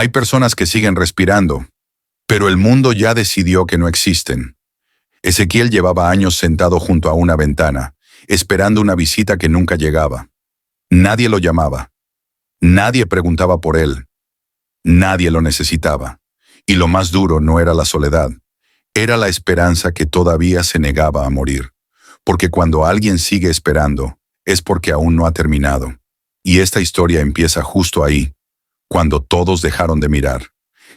Hay personas que siguen respirando, pero el mundo ya decidió que no existen. Ezequiel llevaba años sentado junto a una ventana, esperando una visita que nunca llegaba. Nadie lo llamaba. Nadie preguntaba por él. Nadie lo necesitaba. Y lo más duro no era la soledad, era la esperanza que todavía se negaba a morir. Porque cuando alguien sigue esperando, es porque aún no ha terminado. Y esta historia empieza justo ahí, cuando todos dejaron de mirar.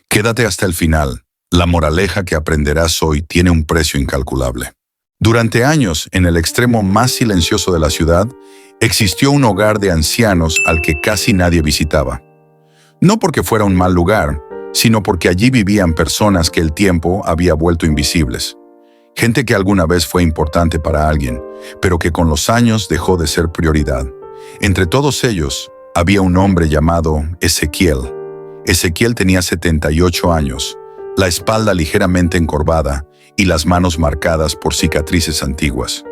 Quédate hasta el final. La moraleja que aprenderás hoy tiene un precio incalculable. Durante años, en el extremo más silencioso de la ciudad, existió un hogar de ancianos al que casi nadie visitaba. No porque fuera un mal lugar, sino porque allí vivían personas que el tiempo había vuelto invisibles. Gente que alguna vez fue importante para alguien, pero que con los años dejó de ser prioridad. Entre todos ellos, había un hombre llamado Ezequiel. Ezequiel tenía 78 años, la espalda ligeramente encorvada y las manos marcadas por cicatrices antiguas.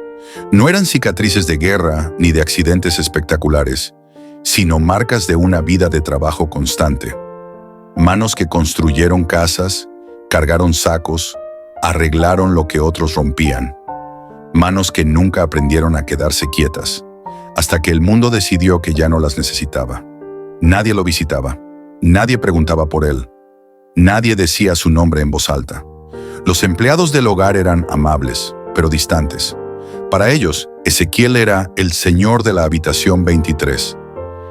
No eran cicatrices de guerra ni de accidentes espectaculares, sino marcas de una vida de trabajo constante. Manos que construyeron casas, cargaron sacos, arreglaron lo que otros rompían. Manos que nunca aprendieron a quedarse quietas, hasta que el mundo decidió que ya no las necesitaba. Nadie lo visitaba, nadie preguntaba por él, nadie decía su nombre en voz alta. Los empleados del hogar eran amables, pero distantes. Para ellos, Ezequiel era el señor de la habitación 23,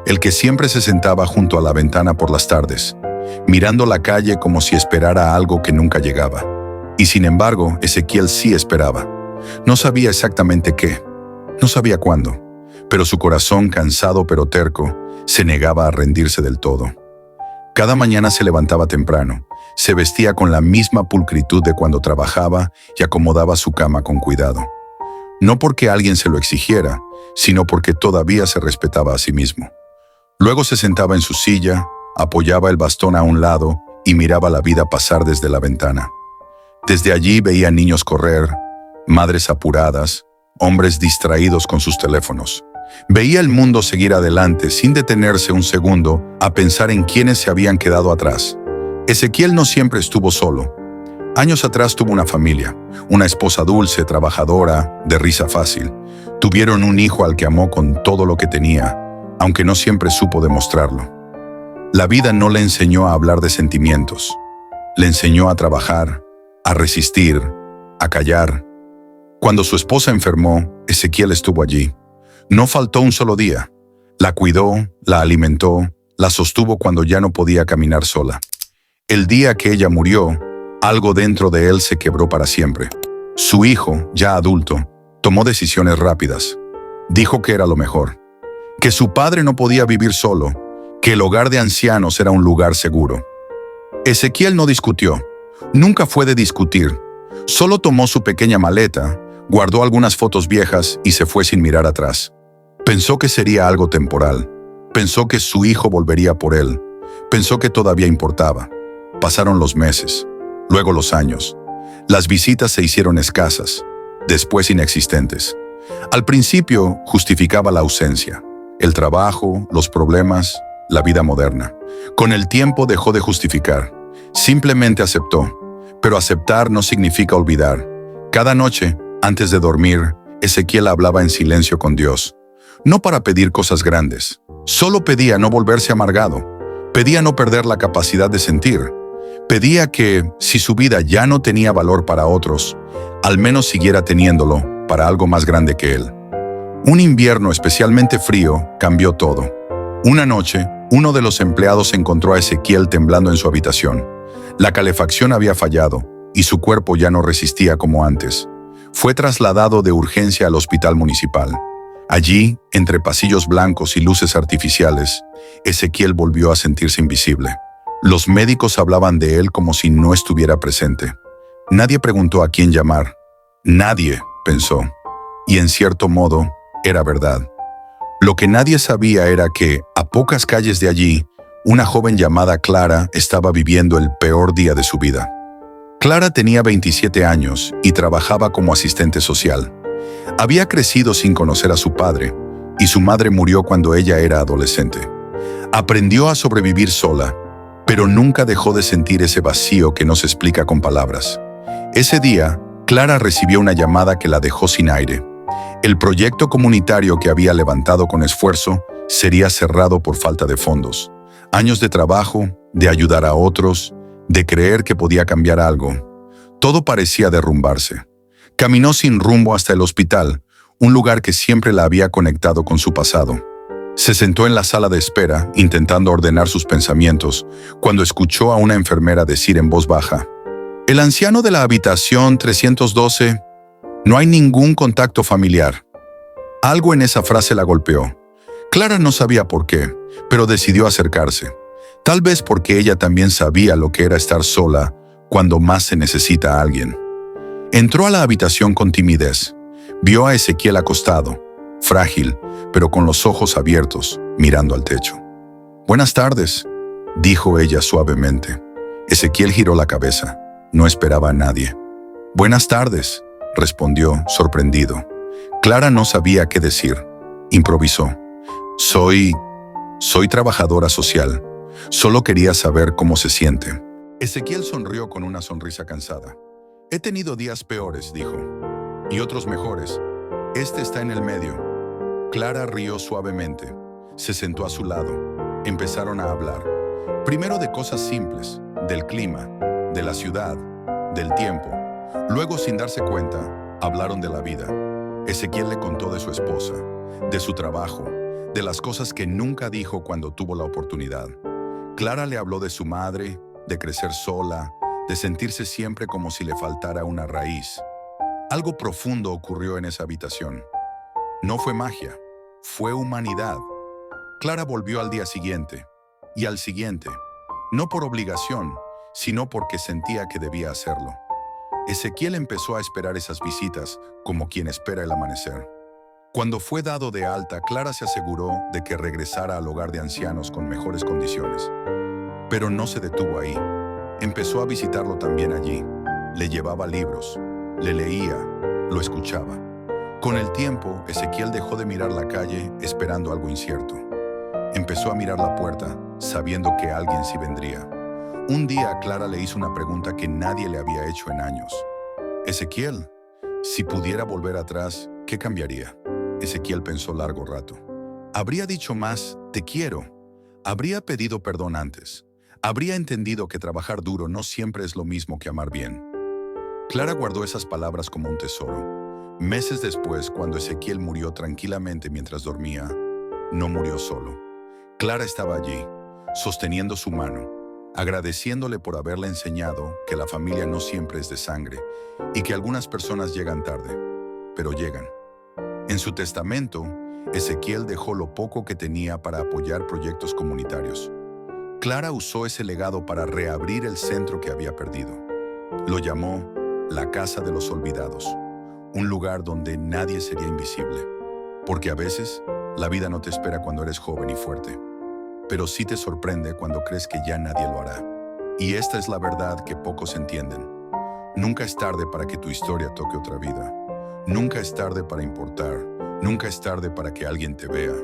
el que siempre se sentaba junto a la ventana por las tardes, mirando la calle como si esperara algo que nunca llegaba. Y sin embargo, Ezequiel sí esperaba. No sabía exactamente qué, no sabía cuándo, pero su corazón, cansado pero terco, se negaba a rendirse del todo. Cada mañana se levantaba temprano, se vestía con la misma pulcritud de cuando trabajaba y acomodaba su cama con cuidado. No porque alguien se lo exigiera, sino porque todavía se respetaba a sí mismo. Luego se sentaba en su silla, apoyaba el bastón a un lado y miraba la vida pasar desde la ventana. Desde allí veía niños correr, madres apuradas, hombres distraídos con sus teléfonos. Veía el mundo seguir adelante sin detenerse un segundo a pensar en quiénes se habían quedado atrás. Ezequiel no siempre estuvo solo. Años atrás tuvo una familia, una esposa dulce, trabajadora, de risa fácil. Tuvieron un hijo al que amó con todo lo que tenía, aunque no siempre supo demostrarlo. La vida no le enseñó a hablar de sentimientos. Le enseñó a trabajar, a resistir, a callar. Cuando su esposa enfermó, Ezequiel estuvo allí. No faltó un solo día. La cuidó, la alimentó, la sostuvo cuando ya no podía caminar sola. El día que ella murió, algo dentro de él se quebró para siempre. Su hijo, ya adulto, tomó decisiones rápidas. Dijo que era lo mejor, que su padre no podía vivir solo, que el hogar de ancianos era un lugar seguro. Ezequiel no discutió, nunca fue de discutir. Solo tomó su pequeña maleta, guardó algunas fotos viejas y se fue sin mirar atrás. Pensó que sería algo temporal. Pensó que su hijo volvería por él. Pensó que todavía importaba. Pasaron los meses, luego los años. Las visitas se hicieron escasas, después inexistentes. Al principio justificaba la ausencia, el trabajo, los problemas, la vida moderna. Con el tiempo dejó de justificar. Simplemente aceptó. Pero aceptar no significa olvidar. Cada noche, antes de dormir, Ezequiel hablaba en silencio con Dios. No para pedir cosas grandes. Solo pedía no volverse amargado. Pedía no perder la capacidad de sentir. Pedía que, si su vida ya no tenía valor para otros, al menos siguiera teniéndolo para algo más grande que él. Un invierno especialmente frío cambió todo. Una noche, uno de los empleados encontró a Ezequiel temblando en su habitación. La calefacción había fallado y su cuerpo ya no resistía como antes. Fue trasladado de urgencia al hospital municipal. Allí, entre pasillos blancos y luces artificiales, Ezequiel volvió a sentirse invisible. Los médicos hablaban de él como si no estuviera presente. Nadie preguntó a quién llamar. Nadie, pensó. Y en cierto modo, era verdad. Lo que nadie sabía era que, a pocas calles de allí, una joven llamada Clara estaba viviendo el peor día de su vida. Clara tenía 27 años y trabajaba como asistente social. Había crecido sin conocer a su padre, y su madre murió cuando ella era adolescente. Aprendió a sobrevivir sola, pero nunca dejó de sentir ese vacío que no se explica con palabras. Ese día, Clara recibió una llamada que la dejó sin aire. El proyecto comunitario que había levantado con esfuerzo sería cerrado por falta de fondos. Años de trabajo, de ayudar a otros, de creer que podía cambiar algo. Todo parecía derrumbarse. Caminó sin rumbo hasta el hospital, un lugar que siempre la había conectado con su pasado. Se sentó en la sala de espera, intentando ordenar sus pensamientos, cuando escuchó a una enfermera decir en voz baja: «El anciano de la habitación 312, no hay ningún contacto familiar». Algo en esa frase la golpeó. Clara no sabía por qué, pero decidió acercarse. Tal vez porque ella también sabía lo que era estar sola cuando más se necesita a alguien. Entró a la habitación con timidez. Vio a Ezequiel acostado, frágil, pero con los ojos abiertos, mirando al techo. «Buenas tardes», dijo ella suavemente. Ezequiel giró la cabeza. No esperaba a nadie. «Buenas tardes», respondió, sorprendido. Clara no sabía qué decir. Improvisó. Soy trabajadora social. Solo quería saber cómo se siente». Ezequiel sonrió con una sonrisa cansada. «He tenido días peores», dijo, «y otros mejores. Este está en el medio». Clara rió suavemente. Se sentó a su lado. Empezaron a hablar. Primero de cosas simples, del clima, de la ciudad, del tiempo. Luego, sin darse cuenta, hablaron de la vida. Ezequiel le contó de su esposa, de su trabajo, de las cosas que nunca dijo cuando tuvo la oportunidad. Clara le habló de su madre, de crecer sola, de sentirse siempre como si le faltara una raíz. Algo profundo ocurrió en esa habitación. No fue magia, fue humanidad. Clara volvió al día siguiente, y al siguiente, no por obligación, sino porque sentía que debía hacerlo. Ezequiel empezó a esperar esas visitas como quien espera el amanecer. Cuando fue dado de alta, Clara se aseguró de que regresara al hogar de ancianos con mejores condiciones. Pero no se detuvo ahí. Empezó a visitarlo también allí. Le llevaba libros, le leía, lo escuchaba. Con el tiempo, Ezequiel dejó de mirar la calle esperando algo incierto. Empezó a mirar la puerta, sabiendo que alguien sí vendría. Un día, Clara le hizo una pregunta que nadie le había hecho en años. «Ezequiel, si pudiera volver atrás, ¿qué cambiaría?» Ezequiel pensó largo rato. Habría dicho más, «te quiero». Habría pedido perdón antes. Habría entendido que trabajar duro no siempre es lo mismo que amar bien. Clara guardó esas palabras como un tesoro. Meses después, cuando Ezequiel murió tranquilamente mientras dormía, no murió solo. Clara estaba allí, sosteniendo su mano, agradeciéndole por haberle enseñado que la familia no siempre es de sangre y que algunas personas llegan tarde, pero llegan. En su testamento, Ezequiel dejó lo poco que tenía para apoyar proyectos comunitarios. Clara usó ese legado para reabrir el centro que había perdido. Lo llamó la Casa de los Olvidados, un lugar donde nadie sería invisible. Porque a veces, la vida no te espera cuando eres joven y fuerte, pero sí te sorprende cuando crees que ya nadie lo hará. Y esta es la verdad que pocos entienden. Nunca es tarde para que tu historia toque otra vida. Nunca es tarde para importar. Nunca es tarde para que alguien te vea.